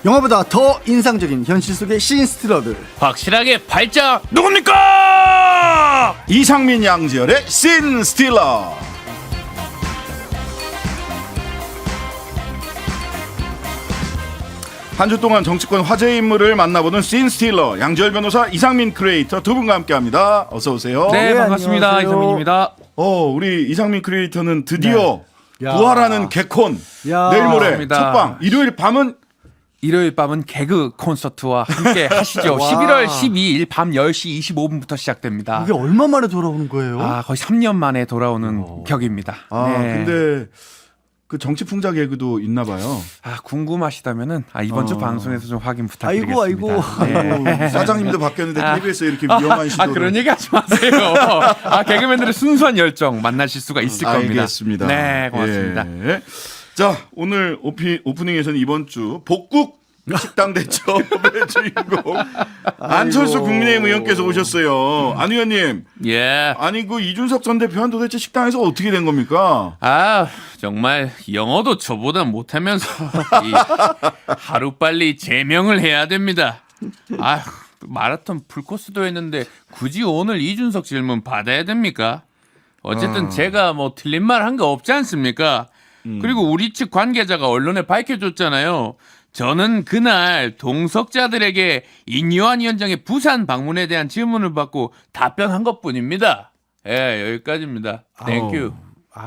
영화보다 더 인상적인 현실 속의 씬스틸러들. 확실하게 발작 누굽니까? 이상민 양지열의 씬 스틸러. 한 주 동안 정치권 화제 인물을 만나보는 씬 스틸러, 양지열 변호사, 이상민 크리에이터 두 분과 함께합니다. 어서 오세요. 네, 네, 반갑습니다. 안녕하세요. 이상민입니다. 우리 이상민 크리에이터는 드디어 야. 부활하는 개콘 야. 내일 모레 맞습니다. 첫방 일요일 밤은 일요일 밤은 개그 콘서트와 함께 하시죠. 와. 11월 12일 밤 10시 25분부터 시작됩니다. 이게 얼마 만에 돌아오는 거예요? 거의 3년 만에 돌아오는 격입니다. 네. 근데 그 정치 풍자 개그도 있나 봐요. 궁금하시다면은 이번 주 방송에서 좀 확인 부탁드리겠습니다. 아이고. 네. 사장님도 바뀌었는데 KBS에 이렇게 위험한 시도를. 그런 얘기 하지 마세요. 개그맨들의 순수한 열정 만나실 수가 있을 겁니다. 알겠습니다. 네, 고맙습니다. 예. 자, 오늘 오프닝에서는 이번 주 복국 식당 대첩의 주인공 안철수 국민의힘 의원께서 오셨어요. 안 의원님, 예. 아니 그 이준석 전 대표는 도대체 식당에서 어떻게 된 겁니까? 정말 영어도 저보다 못하면서 하루빨리 제명을 해야 됩니다. 마라톤 풀코스도 했는데 굳이 오늘 이준석 질문 받아야 됩니까? 어쨌든 제가 뭐 틀린 말 한 거 없지 않습니까? 그리고 우리 측 관계자가 언론에 밝혀줬잖아요. 저는 그날 동석자들에게 인요한 위원장의 부산 방문에 대한 질문을 받고 답변한 것뿐입니다. 예, 여기까지입니다. 땡큐.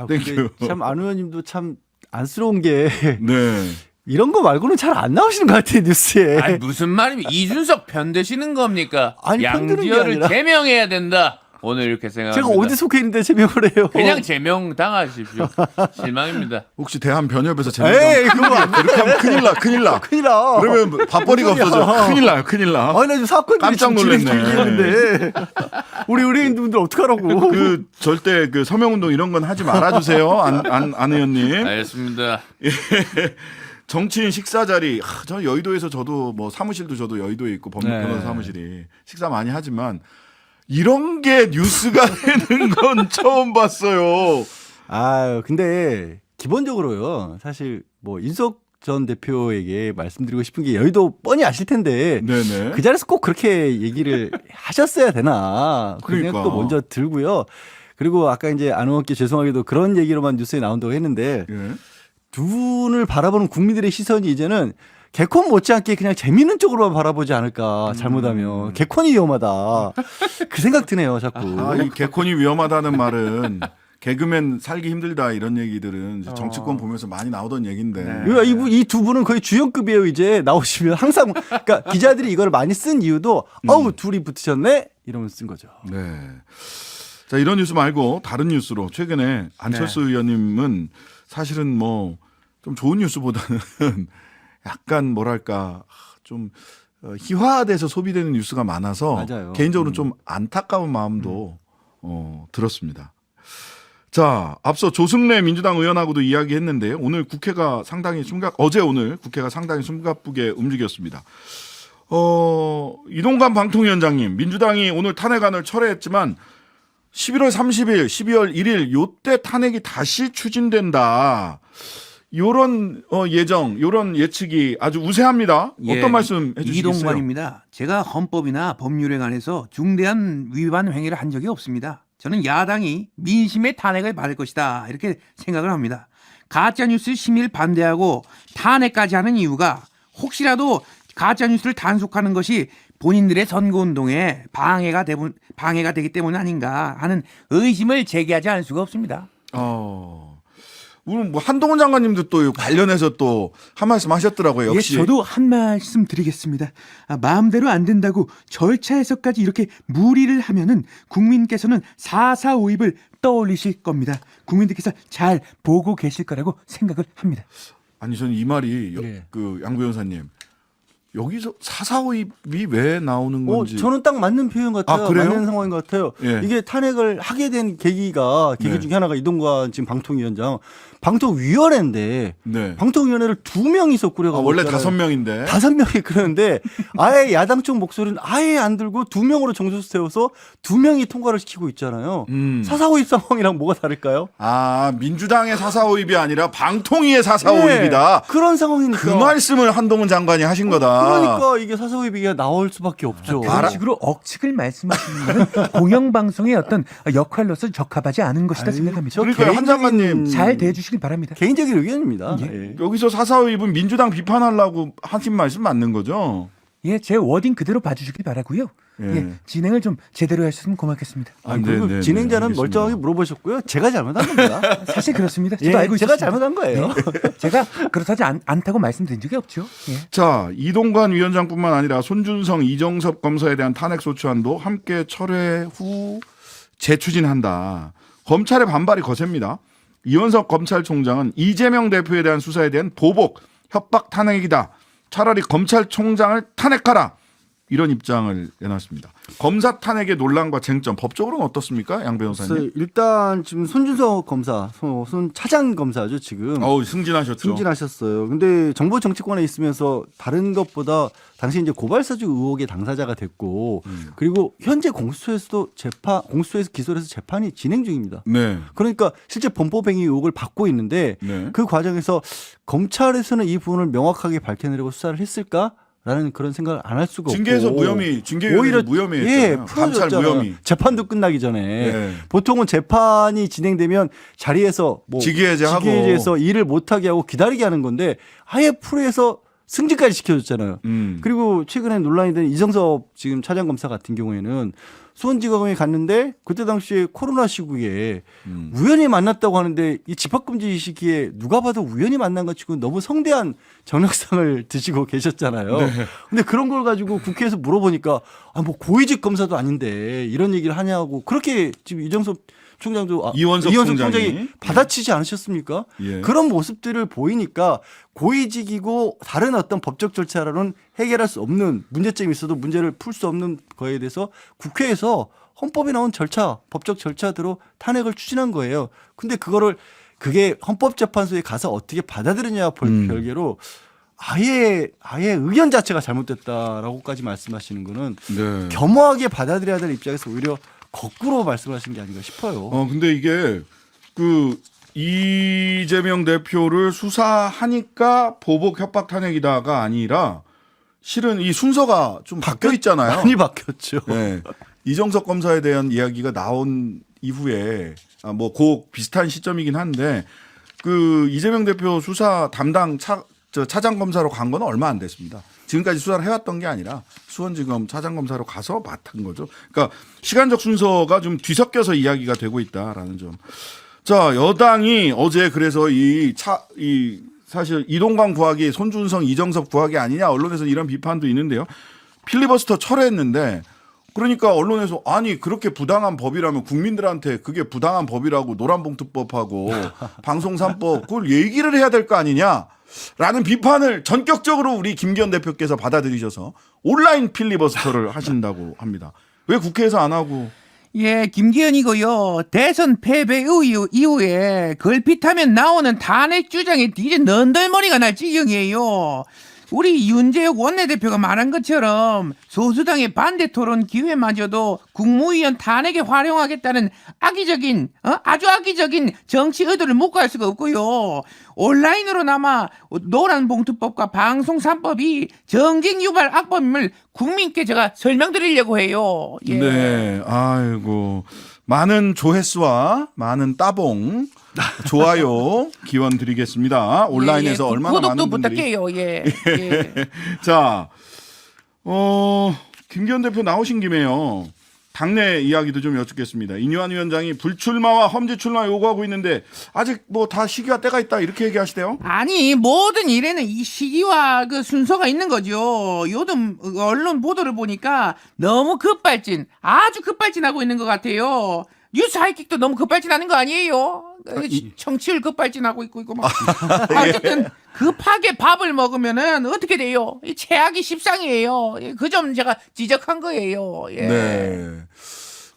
근데 땡큐. 참 안 의원님도 참 안쓰러운 게 네. 이런 거 말고는 잘 안 나오시는 것 같아요 뉴스에. 무슨 말입니까? 이준석 편드시는 겁니까? 아니, 편드는 게 양지열을 아니라. 제명해야 된다. 오늘 이렇게 생각합니다. 제가 어디 속해 있는데 제명을 해요? 그냥 제명 당하십시오. 실망입니다. 혹시 대한변협에서 에이, 제명 그거 안 돼. 이렇게 하면 큰일 나. 큰일 나. 그러면 밥벌이가 무슨 소리야. 없어져. 큰일 나. 아니 나 지금 사건들이 깜짝 놀랐네. 있는데 우리 의뢰인분들 어떡하라고? 그 절대 그 서명운동 이런 건 하지 말아주세요. 안 의원님. 알겠습니다. 정치인 식사 자리, 저 여의도에서 저도 뭐 사무실도 저도 여의도에 있고 법무변호사 네. 사무실이 식사 많이 하지만 이런 게 뉴스가 되는 건 처음 봤어요. 근데 기본적으로요. 사실 뭐 인석 전 대표에게 말씀드리고 싶은 게 여의도 뻔히 아실 텐데 네네. 그 자리에서 꼭 그렇게 얘기를 하셨어야 되나 그 그러니까. 생각도 먼저 들고요. 그리고 아까 이제 안 의원께 죄송하게도 그런 얘기로만 뉴스에 나온다고 했는데 예. 두 분을 바라보는 국민들의 시선이 이제는 개콘 못지않게 그냥 재밌는 쪽으로만 바라보지 않을까 잘못하면 개콘이 위험하다 그 생각 드네요 자꾸. 이 개콘이 위험하다는 말은 개그맨 살기 힘들다 이런 얘기들은 이제 정치권 보면서 많이 나오던 얘기인데. 이 두 분은 거의 주연급이에요. 이제 나오시면 항상 그러니까 기자들이 이걸 많이 쓴 이유도 둘이 붙으셨네 이러면서 쓴 거죠. 네. 자, 이런 뉴스 말고 다른 뉴스로 최근에 안철수 의원님은 사실은 뭐 좀 좋은 뉴스보다는 약간 뭐랄까 좀 희화돼서 소비되는 뉴스가 많아서 맞아요. 개인적으로 좀 안타까운 마음도 들었습니다. 자, 앞서 조승래 민주당 의원하고도 이야기했는데요. 오늘 국회가 상당히 오늘 국회가 상당히 숨가쁘게 움직였습니다. 이동관 방통위원장님, 민주당이 오늘 탄핵안을 철회했지만 11월 30일, 12월 1일 요때 탄핵이 다시 추진된다. 요런 예정, 요런 예측이 아주 우세합니다. 어떤 말씀 해주시겠어요? 이동관입니다. 제가 헌법이나 법률에 관해서 중대한 위반 행위를 한 적이 없습니다. 저는 야당이 민심의 탄핵을 받을 것이다 이렇게 생각을 합니다. 가짜뉴스 심의를 반대하고 탄핵까지 하는 이유가 혹시라도 가짜뉴스를 단속하는 것이 본인들의 선거운동에 방해가 되기 때문 아닌가 하는 의심을 제기하지 않을 수가 없습니다. 오늘 뭐 한동훈 장관님도 또 관련해서 또 한 말씀 하셨더라고요. 역시. 예, 저도 한 말씀 드리겠습니다. 마음대로 안 된다고 절차에서까지 이렇게 무리를 하면은 국민께서는 4.4.5입을 떠올리실 겁니다. 국민들께서 잘 보고 계실 거라고 생각을 합니다. 아니 저는 이 말이 네. 양 변호사님 여기서 사사오입이 왜 나오는 건지. 저는 딱 맞는 표현 같아요. 아, 그래요? 맞는 상황인 것 같아요. 예. 이게 탄핵을 하게 된 계기 네. 중에 하나가 이동관 지금 방통위원장, 방통위원회인데 네. 방통위원회를 2명이서 꾸려가고 원래 있잖아요. 5명인데. 5명이 그러는데 아예 야당 쪽 목소리는 아예 안 들고 2명으로 정수수 세워서 2명이 통과를 시키고 있잖아요. 사사오입 상황이랑 뭐가 다를까요? 아, 민주당의 사사오입이 아니라 방통위의 사사오입이다. 네, 그런 상황이니까. 그 말씀을 한동훈 장관이 하신 거다. 그러니까 이게 사사오입이 나올 수밖에 없죠. 그런 식으로 억측을 말씀하시는 것은 공영방송의 어떤 역할로서 적합하지 않은 것이다 생각합니다. 그러니까요, 한 장관님. 잘 대해주시길 바랍니다. 개인적인 의견입니다. 예. 여기서 사사오입은 민주당 비판하려고 하신 말씀 맞는 거죠? 예, 제 워딩 그대로 봐주시길 바라고요. 예. 예, 진행을 좀 제대로 하셨으면 고맙겠습니다. 그리고 네, 진행자는 알겠습니다. 멀쩡하게 물어보셨고요. 제가 잘못한 겁니다. 사실 그렇습니다. 저도 예, 알고 제가 있었습니다. 잘못한 거예요. 제가 그렇다지 않다고 말씀드린 적이 없죠. 예. 자, 이동관 위원장뿐만 아니라 손준성, 이정섭 검사에 대한 탄핵 소추안도 함께 철회 후 재추진한다. 검찰의 반발이 거셉니다. 이원석 검찰총장은 이재명 대표에 대한 수사에 대한 보복, 협박 탄핵이다. 차라리 검찰총장을 탄핵하라. 이런 입장을 내놨습니다. 검사 탄핵의 논란과 쟁점, 법적으로는 어떻습니까, 양 변호사님? 일단 지금 손준석 검사, 손 차장 검사죠 지금. 승진하셨죠. 승진하셨어요. 근데 정보 정치권에 있으면서 다른 것보다 당시 이제 고발사주 의혹의 당사자가 됐고, 그리고 현재 공수처에서 기소를 해서 재판이 진행 중입니다. 네. 그러니까 실제 범법행위 의혹을 받고 있는데 네. 그 과정에서 검찰에서는 이 부분을 명확하게 밝혀내려고 수사를 했을까? 라는 그런 생각을 안 할 수가 징계에서 없고 무혐의, 징계위원회에서 무혐의 했잖아요. 감찰 풀어줬잖아요. 무혐의. 재판도 끝나기 전에 네. 보통은 재판이 진행되면 자리에서 뭐 직위해제하고. 직위해제해서 일을 못하게 하고 기다리게 하는 건데 아예 풀어서 승진까지 시켜줬잖아요. 그리고 최근에 논란이 된 이정섭 지금 차장검사 같은 경우에는 수원지검에 갔는데 그때 당시에 코로나 시국에 우연히 만났다고 하는데 이 집합금지 시기에 누가 봐도 우연히 만난 것 치고 너무 성대한 정력상을 드시고 계셨잖아요. 근데 그런 걸 가지고 국회에서 물어보니까 뭐 고위직 검사도 아닌데 이런 얘기를 하냐고 그렇게 지금 이정섭 총장도 이원석 총장이 받아치지 않으셨습니까? 예. 그런 모습들을 보이니까 고위직이고 다른 어떤 법적 절차로는 해결할 수 없는 문제점이 있어도 문제를 풀 수 없는 거에 대해서 국회에서 헌법에 나온 절차, 법적 절차대로 탄핵을 추진한 거예요. 근데 그게 헌법재판소에 가서 어떻게 받아들이냐 별개로 아예 의견 자체가 잘못됐다라고까지 말씀하시는 거는 네. 겸허하게 받아들여야 될 입장에서 오히려 거꾸로 말씀하신 게 아닌가 싶어요. 근데 이게 이재명 대표를 수사하니까 보복 협박 탄핵이다가 아니라 실은 이 순서가 좀 바뀌어 있잖아요. 많이 바뀌었죠. 네. 이정석 검사에 대한 이야기가 나온 이후에 그 비슷한 시점이긴 한데 이재명 대표 수사 담당 차장 검사로 간 건 얼마 안 됐습니다. 지금까지 수사를 해왔던 게 아니라 수원지검 차장검사로 가서 맡은 거죠. 그러니까 시간적 순서가 좀 뒤섞여서 이야기가 되고 있다라는 점. 자, 여당이 어제 그래서 사실 이동관 구하기, 손준성, 이정섭 구하기 아니냐 언론에서 이런 비판도 있는데요. 필리버스터 철회했는데 그러니까 언론에서 아니 그렇게 부당한 법이라면 국민들한테 그게 부당한 법이라고 노란봉투법하고 방송 3법 그걸 얘기를 해야 될 거 아니냐. 라는 비판을 전격적으로 우리 김기현 대표께서 받아들이셔서 온라인 필리버스터를 하신다고 합니다. 왜 국회에서 안 하고? 예, 김기현이고요. 대선 패배 이후에 걸핏하면 나오는 탄핵 주장에 이제 넌덜머리가 날 지경이에요. 우리 윤재욱 원내대표가 말한 것처럼 소수당의 반대 토론 기회마저도 국무위원 탄핵에 활용하겠다는 아주 악의적인 정치 의도를 묵과할 수가 없고요. 온라인으로나마 노란봉투법과 방송 3법이 정쟁 유발 악법임을 국민께 제가 설명드리려고 해요. 예. 네, 아이고 많은 조회수와 많은 따봉, 좋아요 기원 드리겠습니다. 온라인에서 예, 예. 얼마나 많은 구독도 분들이. 부탁해요. 예. 예. 자, 김기현 대표 나오신 김에요. 당내 이야기도 좀 여쭙겠습니다. 이뇨한 위원장이 불출마와 험지 출마 요구하고 있는데 아직 다 시기와 때가 있다 이렇게 얘기하시대요. 아니 모든 일에는 이 시기와 그 순서가 있는 거죠. 요즘 언론 보도를 보니까 너무 아주 급발진하고 있는 것 같아요. 뉴스 하이킥도 너무 급발진하는 거 아니에요? 정치율 급발진하고 있고 이거 막. 어쨌든 급하게 밥을 먹으면은 어떻게 돼요? 이 최악이 십상이에요. 그 점 제가 지적한 거예요. 예. 네.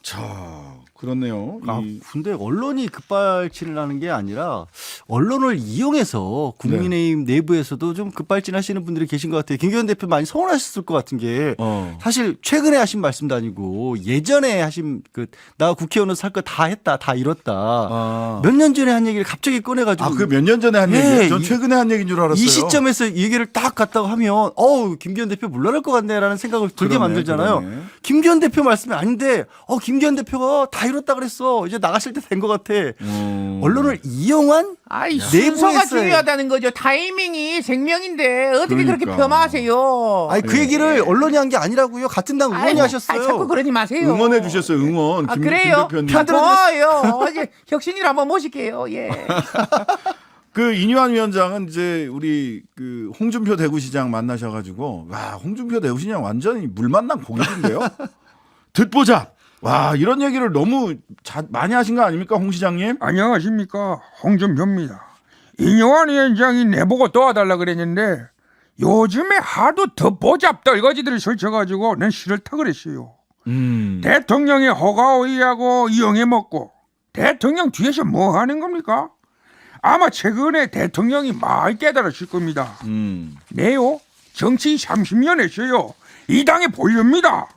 자, 그렇네요. 아, 근데 언론이 급발진을 하는 게 아니라 언론을 이용해서 국민의힘 내부에서도 좀 급발진하시는 분들이 계신 것 같아요. 김기현 대표 많이 서운하셨을 것 같은 게 사실 최근에 하신 말씀도 아니고 예전에 하신 나 국회의원으로 살 거 다 했다, 다 이뤘다. 몇 년 전에 한 얘기를 갑자기 꺼내가지고 그 몇 년 전에 한 얘기예요? 전 최근에 한 얘기인 줄 알았어요. 이 시점에서 이 얘기를 딱 갖다가 하면 김기현 대표 물러날 것 같네라는 생각을 들게 만들잖아요. 그러네. 김기현 대표 말씀이 아닌데 김기현 대표가 다 이뤘다 그랬어. 이제 나가실 때 된 것 같아. 언론을 이용한 순서가 내부에서의 중요하다는 거죠. 타이밍이 생명인데 어떻게 그렇게 그러니까. 폄하하세요? 그 얘기를 언론이 한 게 아니라고요. 같은 당 의원이 하셨어요. 자꾸 그러지 마세요. 응원해 주셨어요. 응원. 김 그래요? 대표님. 고마워요. 이제 혁신이를 한번 모실게요. 예. 이뇨한 위원장은 이제 우리 홍준표 대구시장 만나셔가지고 홍준표 대구시장 완전히 물 만난 고깃인데요. 듣보자. 이런 얘기를 너무 많이 하신 거 아닙니까, 홍 시장님? 안녕하십니까, 홍준표입니다. 이뇨한 위원장이 내보고 도와달라 그랬는데 요즘에 하도 듣보잡 떨거지들을 설쳐가지고 난 싫다 그랬어요. 대통령의 허가오이하고 이용해 먹고 대통령 뒤에서 뭐 하는 겁니까? 아마 최근에 대통령이 많이 깨달으실 겁니다. 네요, 정치 30년 했어요. 이 당의 본류입니다.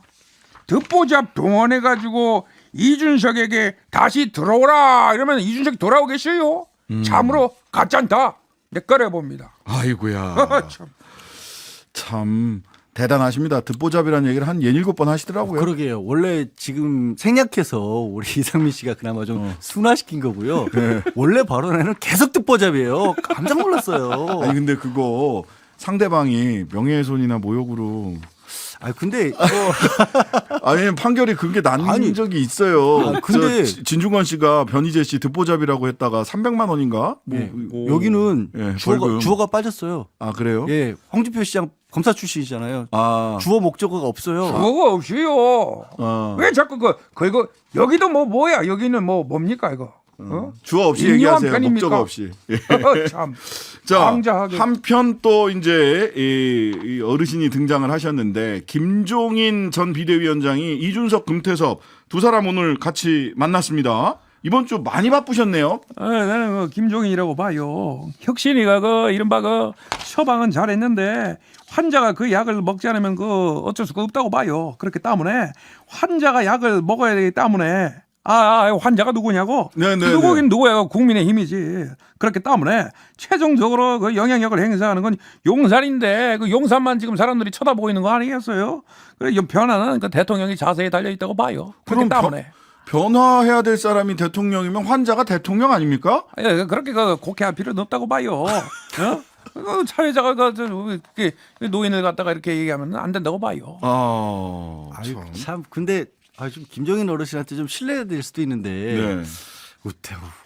듣보잡 동원해가지고 이준석에게 다시 들어오라 이러면 이준석이 돌아오겠어요? 참으로 가짠다. 내 꺼내봅니다. 아이고야. 참. 대단하십니다. 듣보잡이라는 얘기를 한 7번 하시더라고요. 그러게요. 원래 지금 생략해서 우리 이상민 씨가 그나마 좀 순화시킨 거고요. 원래 발언에는 계속 듣보잡이에요. 깜짝 놀랐어요. 아니 근데 그거 상대방이 명예훼손이나 모욕으로 근데 아니 판결이 그게 난 적이 있어요. 근데 진중권 씨가 변희재 씨 듣보잡이라고 했다가 300만 원인가? 여기는 주어가 빠졌어요. 그래요? 예, 홍준표 시장 검사 출신이잖아요. 주어 목적어가 없어요. 그거 없이요. 왜 자꾸 이거 여기도 뭐야? 여기는 뭡니까 이거? 주어 없이 인류한 얘기하세요. 편입니까? 목적어 없이. 참. 자, 황자하게. 한편 또 이제 이 어르신이 등장을 하셨는데 김종인 전 비대위원장이 이준석, 금태섭 두 사람 오늘 같이 만났습니다. 이번 주 많이 바쁘셨네요. 나는 김종인이라고 봐요. 혁신이가 이른바 처방은 잘했는데 환자가 그 약을 먹지 않으면 어쩔 수가 없다고 봐요. 그렇기 때문에 환자가 약을 먹어야 되기 때문에 환자가 누구냐고? 누구긴 누구야? 국민의힘이지. 그렇기 때문에 최종적으로 영향력을 행사하는 건 용산인데 용산만 지금 사람들이 쳐다보고 있는 거 아니겠어요? 이 변화는 대통령이 자세히 달려 있다고 봐요. 그렇기 때문에 변화해야 될 사람이 대통령이면 환자가 대통령 아닙니까? 그렇게 곡해할 필요는 없다고 봐요. 사회자가 노인을 갖다가 이렇게 얘기하면 안 된다고 봐요. 참 근데 좀 김종인 어르신한테 좀 신뢰될 수도 있는데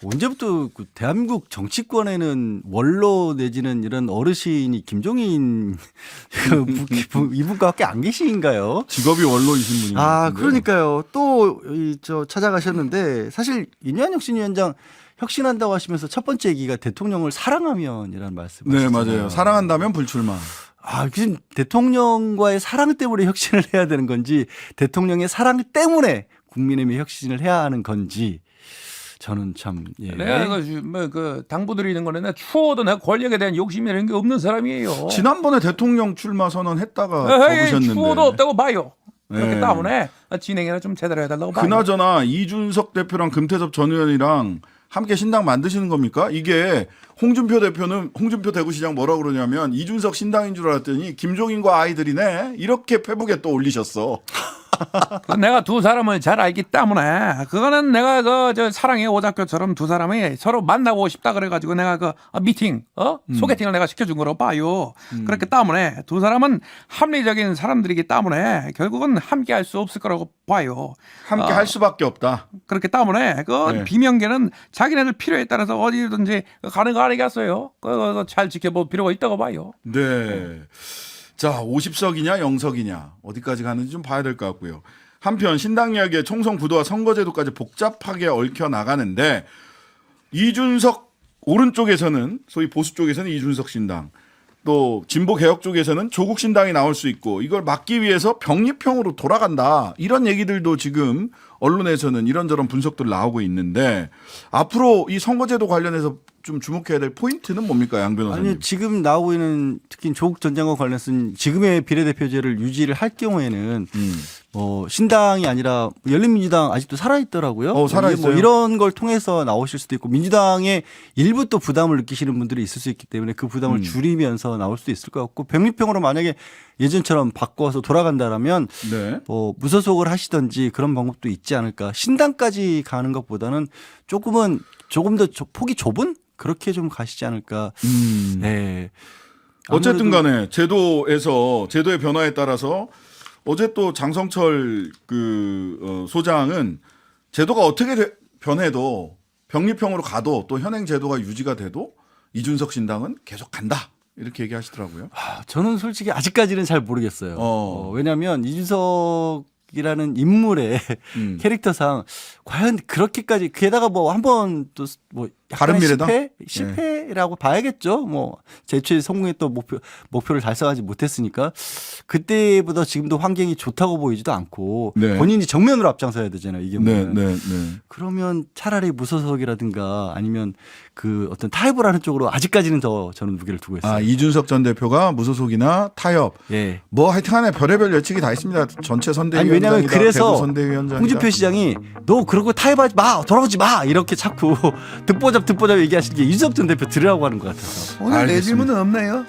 언제부터 대한민국 정치권에는 원로 내지는 이런 어르신이 김종인 이분과밖에 안 계신가요? 직업이 원로이신 분이. 그러니까요. 또 찾아가셨는데 사실 이뇨한 혁신위원장 혁신한다고 하시면서 첫 번째 얘기가 대통령을 사랑하면이라는 말씀을 하셨잖아요. 맞아요. 사랑한다면 불출마. 지금 대통령과의 사랑 때문에 혁신을 해야 되는 건지 대통령의 사랑 때문에 국민의힘이 혁신을 해야 하는 건지 저는 참 내가 당부드리는 거는 내가 추워도 내가 권력에 대한 욕심이라는 게 없는 사람이에요. 지난번에 대통령 출마 선언했다가 접으셨는데. 추워도 없다고 봐요. 그렇기 때문에 진행이나 좀 제대로 해달라고 봐요. 그나저나 이준석 대표랑 금태섭 전 의원이랑 함께 신당 만드시는 겁니까? 이게 홍준표 대구시장 뭐라고 그러냐면 이준석 신당인 줄 알았더니 김종인과 아이들이네 이렇게 페북에 또 올리셨어. 내가 두 사람을 잘 알기 때문에 그거는 내가 사랑의 오작교처럼 두 사람이 서로 만나고 싶다 그래가지고 내가 미팅 소개팅을 내가 시켜준 거로 봐요. 그렇기 때문에 두 사람은 합리적인 사람들이기 때문에 결국은 함께 할 수 없을 거라고 봐요. 함께 할 수밖에 없다. 그렇기 때문에 비명계는 자기네들 필요에 따라서 어디든지 가는 거 아니겠어요? 잘 지켜볼 필요가 있다고 봐요. 네. 자, 50석이냐 0석이냐 어디까지 가는지 좀 봐야 될 것 같고요. 한편 신당 이야기에 총선 구도와 선거제도까지 복잡하게 얽혀 나가는데 이준석 오른쪽에서는 소위 보수 쪽에서는 이준석 신당 또 진보 개혁 쪽에서는 조국 신당이 나올 수 있고 이걸 막기 위해서 병립형으로 돌아간다 이런 얘기들도 지금 언론에서는 이런저런 분석들 나오고 있는데 앞으로 이 선거제도 관련해서 좀 주목해야 될 포인트는 뭡니까 양 변호사님? 아니 지금 나오고 있는 특히 조국 전 장관 관련해서 지금의 비례대표제를 유지를 할 경우에는 신당이 아니라 열린민주당 아직도 살아있더라고요. 살아있어요. 뭐 이런 걸 통해서 나오실 수도 있고 민주당의 일부 또 부담을 느끼시는 분들이 있을 수 있기 때문에 그 부담을 줄이면서 나올 수도 있을 것 같고 병립형으로 만약에 예전처럼 바꿔서 돌아간다라면 네. 무소속을 하시든지 그런 방법도 있지 않을까. 신당까지 가는 것보다는 조금 더 폭이 좁은 그렇게 좀 가시지 않을까. 네. 어쨌든 간에 제도의 변화에 따라서 어제 또 장성철 소장은 제도가 어떻게 변해도 병립형으로 가도 또 현행 제도가 유지가 돼도 이준석 신당은 계속 간다. 이렇게 얘기하시더라고요. 저는 솔직히 아직까지는 잘 모르겠어요. 왜냐하면 이준석이라는 인물의 캐릭터상 과연 그렇게까지 게다가 뭐 한번 또 뭐 바른미래당? 실패라고 봐야겠죠. 뭐 제초에 성공했던 목표를 달성하지 못했으니까 그때보다 지금도 환경이 좋다고 보이지도 않고 네. 본인이 정면으로 앞장서야 되잖아요. 이게 네, 뭐냐면. 네. 그러면 차라리 무소속이라든가 아니면 그 어떤 타협을 하는 쪽으로 아직까지는 더 저는 무게를 두고 있어요. 이준석 전 대표가 무소속이나 타협. 예. 뭐 하여튼간에 별의별 예측이 다 있습니다. 전체 선대위원장이다. 아니 왜냐하면 그래서 선대위원장이다. 홍준표 시장이 너 그러고 타협하지 마, 돌아오지 마 이렇게 자꾸 듣보잡 얘기하시는 게 이준석 전 대표 들으라고 하는 것 같아서. 오늘 내 알겠습니다. 질문은 없나요?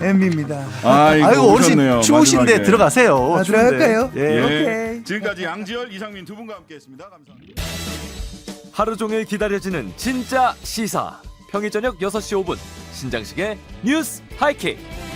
네, M입니다. 아이고 어르신 오셨네요. 추우신데 마지막에. 들어가세요. 들어갈까요? 예. 예. 오케이. 지금까지 양지열, 이상민 두 분과 함께했습니다. 감사합니다. 하루 종일 기다려지는 진짜 시사. 평일 저녁 6시 5분 신장식의 뉴스 하이킥.